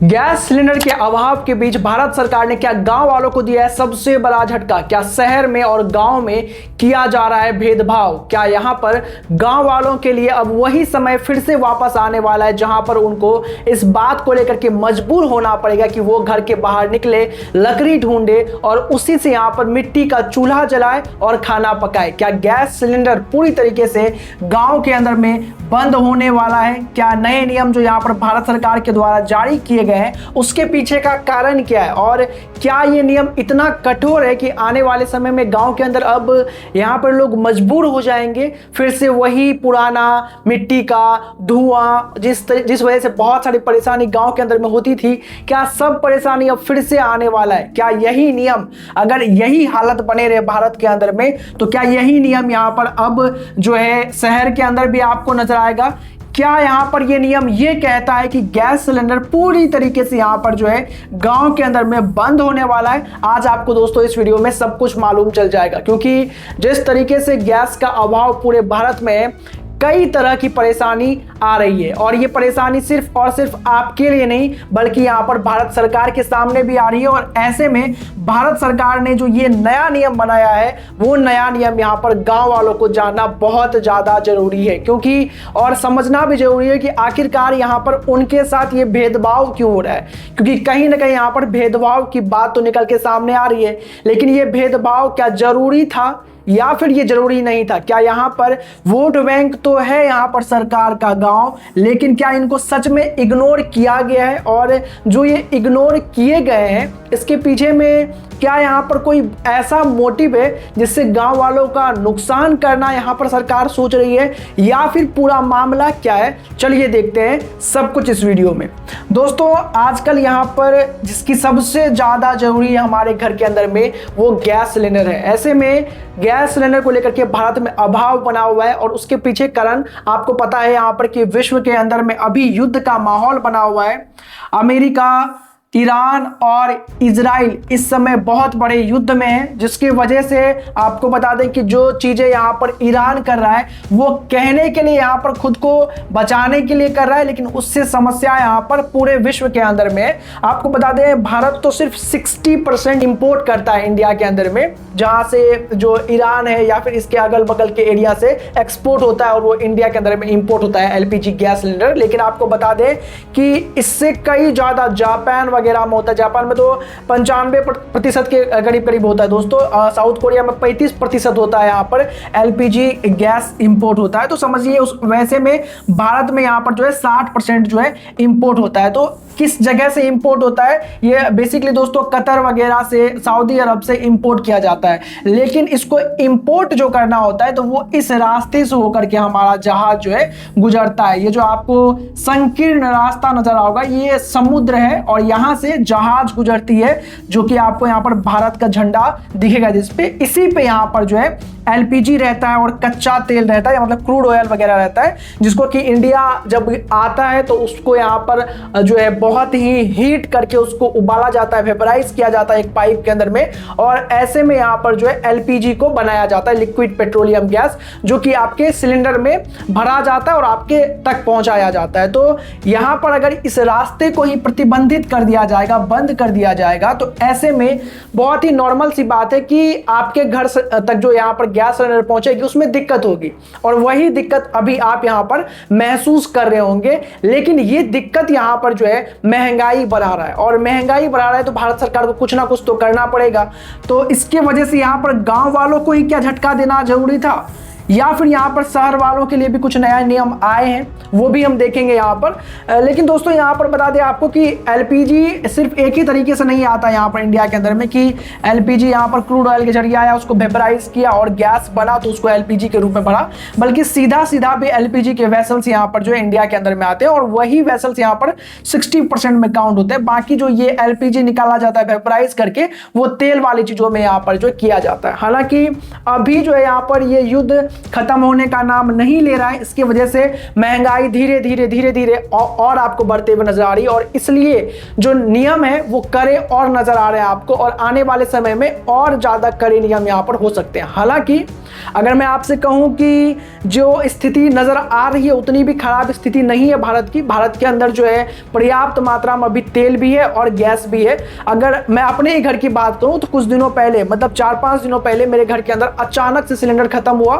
Gas cylinder के अभाव के बीच भारत सरकार ने क्या गांव वालों को दिया है सबसे बड़ा झटका। क्या शहर में और गांव में किया जा रहा है भेदभाव। क्या यहां पर गांव वालों के लिए अब वही समय फिर से वापस आने वाला है जहां पर उनको इस बात को लेकर के मजबूर होना पड़ेगा कि वो घर के बाहर निकले, लकड़ी ढूंढे और उसी से यहां पर मिट्टी का चूल्हा जलाए और खाना पकाए। क्या गैस सिलेंडर पूरी तरीके से गांव के अंदर में बंद होने वाला है। क्या नए नियम जो यहां पर भारत सरकार के द्वारा जारी किए गए हैं उसके पीछे का कारण क्या है और क्या ये नियम इतना कठोर है कि आने वाले समय में गांव के अंदर अब यहां पर लोग मजबूर हो जाएंगे फिर से वही पुराना मिट्टी का धुआं जिस वजह से बहुत सारी परेशानी गांव के अंदर में होती थी, क्या सब परेशानी अब फिर से आने वाला है। क्या यही नियम, अगर यही हालत बने रहे भारत के अंदर में, तो क्या यही नियम यहां पर अब जो है शहर के अंदर भी आपको नजर आएगा। क्या यहां पर यह नियम यह कहता है कि गैस सिलेंडर पूरी तरीके से यहां पर जो है गांव के अंदर में बंद होने वाला है। आज आपको दोस्तों इस वीडियो में सब कुछ मालूम चल जाएगा, क्योंकि जिस तरीके से गैस का अभाव पूरे भारत में है, कई तरह की परेशानी आ रही है और ये परेशानी सिर्फ और सिर्फ आपके लिए नहीं बल्कि यहाँ पर भारत सरकार के सामने भी आ रही है। और ऐसे में भारत सरकार ने जो ये नया नियम बनाया है वो नया नियम यहाँ पर गांव वालों को जानना बहुत ज़्यादा जरूरी है, क्योंकि और समझना भी जरूरी है कि आखिरकार यहाँ पर उनके साथ ये भेदभाव क्यों हो रहा है। क्योंकि कहीं ना कहीं यहाँ पर भेदभाव की बात तो निकल के सामने आ रही है, लेकिन ये भेदभाव क्या जरूरी था या फिर ये जरूरी नहीं था। क्या यहाँ पर वोट बैंक तो है यहाँ पर सरकार का गांव, लेकिन क्या इनको सच में इग्नोर किया गया है और जो ये इग्नोर किए गए हैं इसके पीछे में क्या यहाँ पर कोई ऐसा मोटिव है जिससे गांव वालों का नुकसान करना यहाँ पर सरकार सोच रही है, या फिर पूरा मामला क्या है। चलिए देखते हैं सब कुछ इस वीडियो में। दोस्तों आजकल यहाँ पर जिसकी सबसे ज़्यादा जरूरी है हमारे घर के अंदर में वो गैस सिलेंडर है। ऐसे में गैस सिलेंडर को लेकर के भारत में अभाव बना हुआ है और उसके पीछे कारण आपको पता है यहाँ पर कि विश्व के अंदर में अभी युद्ध का माहौल बना हुआ है। अमेरिका, ईरान और इजराइल इस समय बहुत बड़े युद्ध में है, जिसकी वजह से आपको बता दें कि जो चीज़ें यहाँ पर ईरान कर रहा है वो कहने के लिए यहाँ पर खुद को बचाने के लिए कर रहा है, लेकिन उससे समस्या यहाँ पर पूरे विश्व के अंदर में है। आपको बता दें भारत तो सिर्फ 60% इंपोर्ट करता है इंडिया के अंदर में, जहाँ से जो ईरान है या फिर इसके अगल बगल के एरिया से एक्सपोर्ट होता है और वो इंडिया के अंदर में इंपोर्ट होता है LPG गैस सिलेंडर। लेकिन आपको बता दें कि इससे कई ज़्यादा जापान वगैरह में होता है। जापान में तो 95% के करीब करीब होता है दोस्तों। साउथ कोरिया में 35% होता है यहाँ पर LPG गैस इंपोर्ट होता है। तो समझिए उस वैसे में भारत में यहाँ पर जो है 60% जो है इंपोर्ट होता है। तो किस जगह से इंपोर्ट होता है, ये बेसिकली दोस्तों कतर वगैरह से, सऊदी अरब से इंपोर्ट किया जाता है। लेकिन इसको इंपोर्ट जो करना होता है तो वो इस रास्ते से होकर के हमारा जहाज जो है गुजरता है। ये जो आपको संकीर्ण रास्ता नजर आओगा ये समुद्र है और यहाँ से जहाज गुजरती है, जो कि आपको यहाँ पर भारत का झंडा दिखेगा जिसपे, इसी पे यहाँ पर जो है LPG रहता है और कच्चा तेल रहता है, मतलब क्रूड ऑयल वगैरह रहता है, जिसको कि इंडिया जब आता है तो उसको यहाँ पर जो है बहुत ही हीट करके उसको उबाला जाता है, वेपराइज किया जाता है एक पाइप के अंदर में, और ऐसे में यहाँ पर जो है LPG को बनाया जाता है, लिक्विड पेट्रोलियम गैस, जो कि आपके सिलेंडर में भरा जाता है और आपके तक पहुंचाया जाता है। तो यहाँ पर अगर इस रास्ते को ही प्रतिबंधित कर दिया जाएगा, बंद कर दिया जाएगा, तो ऐसे में बहुत ही नॉर्मल सी बात है कि आपके घर तक जो यहाँ पर गैस सिलेंडर पहुंचेगी उसमें दिक्कत होगी, और वही दिक्कत अभी आप यहां पर महसूस कर रहे होंगे। लेकिन ये दिक्कत यहां पर जो है महंगाई बढ़ा रहा है, और महंगाई बढ़ा रहा है तो भारत सरकार को कुछ ना कुछ तो करना पड़ेगा। तो इसके वजह से यहां पर गांव वालों को ही क्या झटका देना जरूरी था, या फिर यहाँ पर शहर वालों के लिए भी कुछ नया नियम आए हैं, वो भी हम देखेंगे यहाँ पर। लेकिन दोस्तों यहाँ पर बता दें आपको कि LPG सिर्फ एक ही तरीके से नहीं आता यहाँ पर इंडिया के अंदर में कि LPG यहाँ पर क्रूड ऑयल के जरिए आया, उसको वेपराइज किया और गैस बना तो उसको LPG के रूप में भरा, बल्कि सीधा सीधा भी LPG के वेसल्स यहाँ पर जो है इंडिया के अंदर में आते हैं और वही वेसल्स यहाँ पर 60% में काउंट होते हैं। बाकी जो ये LPG निकाला जाता है वेपराइज करके वो तेल वाली चीज़ों में यहाँ पर जो किया जाता है। हालांकि अभी जो है यहाँ पर ये युद्ध खत्म होने का नाम नहीं ले रहा है। इसकी वजह से महंगाई धीरे धीरे और आपको बढ़ते हुए नजर आ रही है, और इसलिए जो नियम है वो कड़े और नजर आ रहे हैं आपको, और आने वाले समय में और ज्यादा कड़े नियम यहां पर हो सकते हैं। हालांकि अगर मैं आपसे कहूं कि जो स्थिति नजर आ रही है उतनी भी खराब स्थिति नहीं है भारत की। भारत के अंदर जो है पर्याप्त मात्रा में अभी तेल भी है और गैस भी है। अगर मैं अपने ही घर की बात करूं तो कुछ दिनों पहले, मतलब 4-5 दिनों पहले मेरे घर के अंदर अचानक से सिलेंडर खत्म हुआ।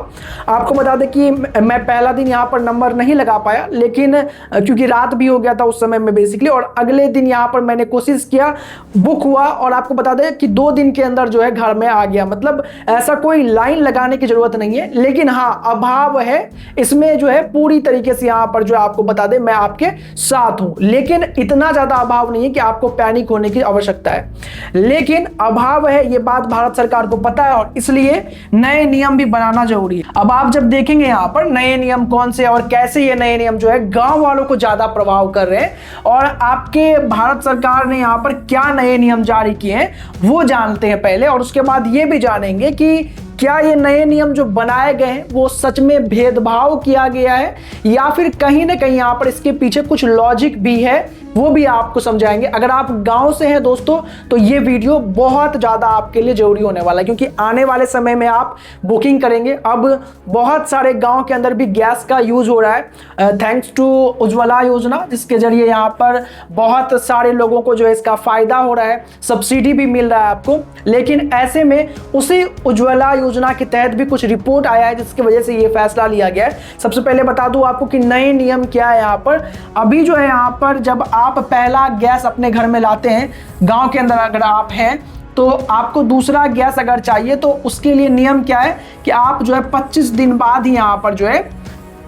आपको बता दें कि मैं पहला दिन यहां पर नंबर नहीं लगा पाया, लेकिन क्योंकि रात भी हो गया था उस समय में बेसिकली, और अगले दिन यहां पर मैंने कोशिश किया, बुक हुआ, और आपको बता दें कि 2 दिन के अंदर जो है घर में आ गया। मतलब ऐसा कोई लाइन लगाने की जरूरत नहीं है, लेकिन हाँ अभाव है इसमें जो है पूरी तरीके से यहां पर जो है आपको बता दें मैं आपके साथ हूं, लेकिन इतना ज्यादा अभाव नहीं है कि आपको पैनिक होने की आवश्यकता है। लेकिन अभाव है ये बात भारत सरकार को पता है, और इसलिए नए नियम भी बनाना जरूरी है। अब आप जब देखेंगे यहां पर नए नियम कौन से और कैसे ये नए नियम जो है गांव वालों को ज्यादा प्रभाव कर रहे हैं, और आपके भारत सरकार ने यहां पर क्या नए नियम जारी किए हैं वो जानते हैं पहले, और उसके बाद ये भी जानेंगे कि क्या ये नए नियम जो बनाए गए हैं वो सच में भेदभाव किया गया है, या फिर कहीं ना कहीं यहां पर इसके पीछे कुछ लॉजिक भी है, वो भी आपको समझाएंगे। अगर आप गांव से हैं दोस्तों तो ये वीडियो बहुत ज़्यादा आपके लिए जरूरी होने वाला है, क्योंकि आने वाले समय में आप बुकिंग करेंगे। अब बहुत सारे गांव के अंदर भी गैस का यूज हो रहा है थैंक्स टू उज्ज्वला योजना, जिसके जरिए यहाँ पर बहुत सारे लोगों को जो है इसका फायदा हो रहा है, सब्सिडी भी मिल रहा है आपको। लेकिन ऐसे में उसी उज्ज्वला योजना के तहत भी कुछ रिपोर्ट आया है जिसकी वजह से ये फैसला लिया गया है। सबसे पहले बता दूं आपको कि नए नियम क्या है यहाँ पर। अभी जो है यहाँ पर जब आप पहला गैस अपने घर में लाते हैं, गांव के अंदर अगर आप हैं, तो आपको दूसरा गैस अगर चाहिए तो उसके लिए नियम क्या है कि आप जो है 25 दिन बाद ही यहाँ पर जो है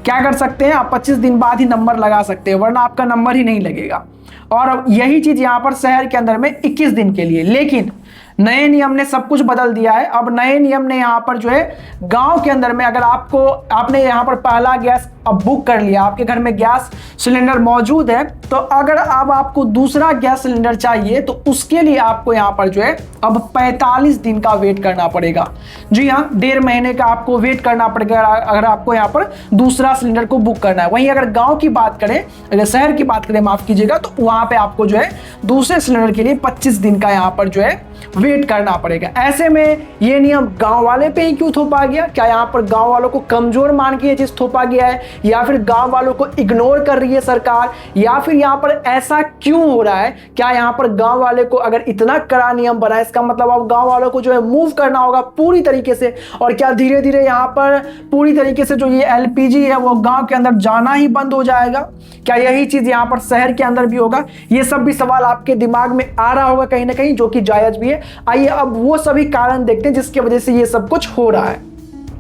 क्या कर सकते हैं, आप 25 दिन बाद ही नंबर लगा सकते हैं, वरना आपका नंबर ही नहीं लगेगा। और यही चीज यहाँ पर शहर के अंदर में 21 दिन के लिए। लेकिन नए नियम ने सब कुछ बदल दिया है। अब नए नियम ने यहाँ पर जो है गांव के अंदर में अगर आपने यहाँ पर पहला गैस अब बुक कर लिया, आपके घर में गैस सिलेंडर मौजूद है, तो अगर अब आपको दूसरा गैस सिलेंडर चाहिए तो उसके लिए आपको यहाँ पर जो है अब 45 दिन का वेट करना पड़ेगा। जी हाँ, 1.5 महीने का आपको वेट करना पड़ेगा अगर आपको यहाँ पर दूसरा सिलेंडर को बुक करना है। वहीं अगर गांव की बात करें, अगर शहर की बात करें माफ कीजिएगा, तो वहां पे आपको जो है दूसरे सिलेंडर के लिए 25 दिन का यहाँ पर जो है वेट करना पड़ेगा। ऐसे में ये नियम गांव वाले पे ही क्यों थोपा गया? क्या यहाँ पर गांव वालों को कमजोर मान के ये चीज थोपा गया है, या फिर गांव वालों को इग्नोर कर रही है सरकार, या फिर यहाँ पर ऐसा क्यों हो रहा है? क्या यहाँ पर गांव वाले को अगर इतना कड़ा नियम बना है, इसका मतलब अब गांव वालों को जो है मूव करना होगा पूरी तरीके से, और क्या धीरे धीरे यहाँ पर पूरी तरीके से जो ये एलपीजी है वो गांव के अंदर जाना ही बंद हो जाएगा? क्या यही चीज यहाँ पर शहर के अंदर भी होगा? ये सब भी सवाल आपके दिमाग में आ रहा होगा कहीं ना कहीं, जो कि जायज भी है। आइए अब वो सभी कारण देखते हैं जिसकी वजह से ये सब कुछ हो रहा है।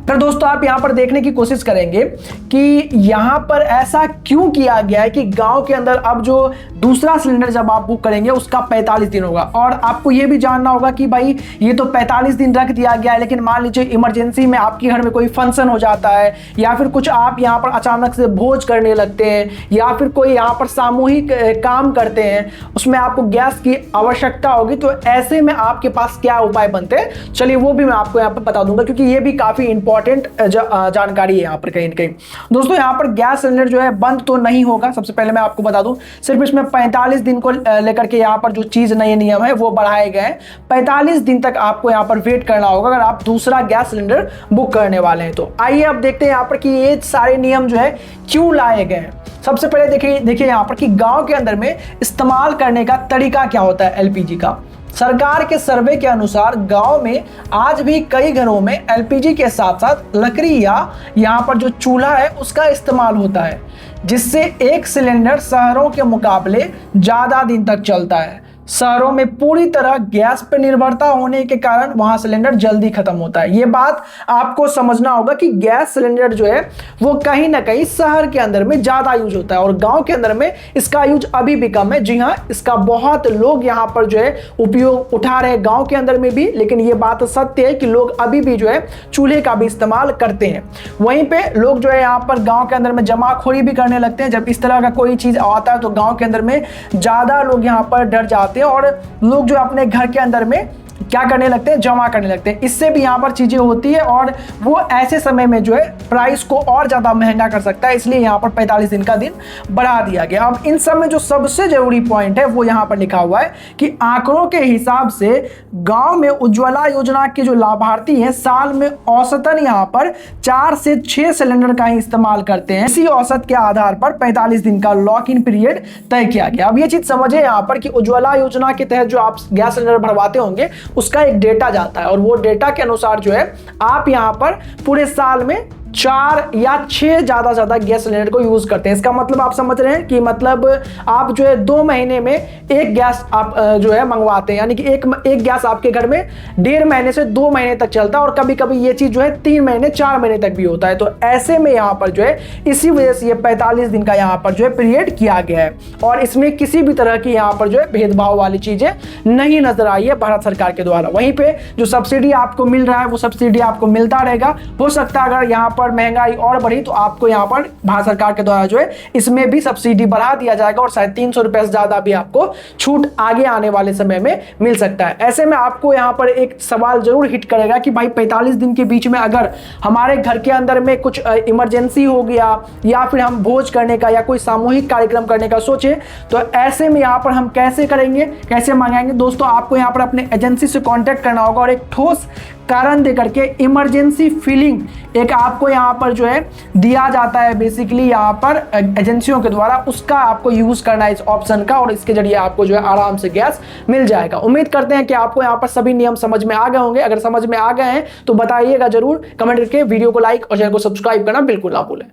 फिर दोस्तों आप यहां पर देखने की कोशिश करेंगे कि यहां पर ऐसा क्यों किया गया है कि गांव के अंदर अब जो दूसरा सिलेंडर जब आप बुक करेंगे उसका 45 दिन होगा। और आपको यह भी जानना होगा कि भाई ये तो 45 दिन रख दिया गया है, लेकिन मान लीजिए इमरजेंसी में आपके घर में कोई फंक्शन हो जाता है, या फिर कुछ आप यहां पर अचानक से भोज करने लगते हैं, या फिर कोई यहां पर सामूहिक काम करते हैं, उसमें आपको गैस की आवश्यकता होगी, तो ऐसे में आपके पास क्या उपाय बनते हैं, चलिए वो भी मैं आपको यहाँ पर बता दूंगा, क्योंकि ये भी काफी इंपॉर्टेंट जानकारी है यहाँ पर कहीं ना कहीं। दोस्तों यहाँ पर गैस सिलेंडर जो है बंद तो नहीं होगा, सबसे पहले मैं आपको बता दूं, सिर्फ इसमें 45 दिन को लेकर के यहाँ पर जो चीज नए नियम है वो बढ़ाए गए हैं। 45 दिन तक आपको यहाँ पर वेट करना होगा अगर आप दूसरा गैस सिलेंडर बुक करने वाले हैं। तो आइए अब देखते हैं यहाँ पर कि ये सारे नियम जो है क्यों लाए गए हैं। सबसे पहले देखिए यहाँ पर कि गांव के अंदर में इस्तेमाल करने का तरीका क्या होता है एलपीजी का। सरकार के सर्वे के अनुसार गांव में आज भी कई घरों में एलपीजी के साथ साथ लकड़ी या यहाँ पर जो चूल्हा है उसका इस्तेमाल होता है, जिससे एक सिलेंडर शहरों के मुकाबले ज्यादा दिन तक चलता है। शहरों में पूरी तरह गैस पर निर्भरता होने के कारण वहां सिलेंडर जल्दी खत्म होता है। ये बात आपको समझना होगा कि गैस सिलेंडर जो है वो कहीं ना कहीं शहर के अंदर में ज्यादा यूज होता है और गांव के अंदर में इसका यूज अभी भी कम है। जी हाँ, इसका बहुत लोग यहाँ पर जो है उपयोग उठा रहे हैं गांव के अंदर में भी, लेकिन ये बात सत्य है कि लोग अभी भी जो है चूल्हे का भी इस्तेमाल करते हैं। वहीं पे लोग जो है यहाँ पर गाँव के अंदर में जमाखोरी भी करने लगते हैं। जब इस तरह का कोई चीज आता है तो गाँव के अंदर में ज्यादा लोग यहाँ पर डर जाते और लोग जो अपने घर के अंदर में क्या करने लगते हैं, जमा करने लगते हैं। इससे भी यहाँ पर चीजें होती है और वो ऐसे समय में जो है प्राइस को और ज्यादा महंगा कर सकता है, इसलिए यहाँ पर 45 दिन का दिन बढ़ा दिया गया। अब इन सब में जो सबसे जरूरी पॉइंट है वो यहाँ पर लिखा हुआ है कि आंकड़ों के हिसाब से गांव में उज्ज्वला योजना के जो लाभार्थी हैं साल में औसतन यहाँ पर 4 से 6 सिलेंडर का ही इस्तेमाल करते हैं। इसी औसत के आधार पर 45 दिन का लॉक इन पीरियड तय किया गया। अब ये चीज समझे यहाँ पर कि उज्ज्वला योजना के तहत जो आप गैस सिलेंडर भरवाते होंगे उसका एक डेटा जाता है और वो डेटा के अनुसार जो है आप यहां पर पूरे साल में 4 या 6 ज्यादा गैस सिलेंडर को यूज करते हैं। इसका मतलब आप समझ रहे हैं कि मतलब आप जो है 2 महीने में एक गैस आप जो है मंगवाते हैं, यानी कि एक गैस आपके घर में 1.5 महीने से 2 महीने तक चलता है और कभी कभी ये चीज जो है 3 महीने 4 महीने तक भी होता है। तो ऐसे में यहाँ पर जो है इसी वजह से ये 45 दिन का यहाँ पर जो है पीरियड किया गया है और इसमें किसी भी तरह की यहाँ पर जो है भेदभाव वाली चीजें नहीं नजर आई है भारत सरकार के द्वारा। वहीं पे जो सब्सिडी आपको मिल रहा है वो सब्सिडी आपको मिलता रहेगा। हो सकता है अगर यहाँ पर महंगाई और बढ़ी तो आपको यहां पर भारत सरकार के द्वारा जो है इसमें भी सब्सिडी बढ़ा दिया जाएगा और शायद 300 रुपए से ज्यादा भी आपको छूट आगे आने वाले समय में मिल सकता है। ऐसे में आपको यहां पर एक सवाल जरूर हिट करेगा कि भाई 45 दिन के बीच में अगर हमारे घर के अंदर में कुछ इमरजेंसी हो गया या फिर हम भोज करने का या कोई सामूहिक कार्यक्रम करने का सोचे तो ऐसे में यहां पर हम कैसे करेंगे, कैसे मंगाएंगे। दोस्तों आपको यहां पर अपने एजेंसी से कांटेक्ट करना होगा और एक ठोस कारण दे करके इमरजेंसी फीलिंग एक आपको यहाँ पर जो है दिया जाता है बेसिकली यहाँ पर एजेंसियों के द्वारा, उसका आपको यूज करना है इस ऑप्शन का और इसके जरिए आपको जो है आराम से गैस मिल जाएगा। उम्मीद करते हैं कि आपको यहाँ पर सभी नियम समझ में आ गए होंगे। अगर समझ में आ गए हैं तो बताइएगा जरूर कमेंट करके, वीडियो को लाइक और चैनल को सब्सक्राइब करना बिल्कुल ना भूलें।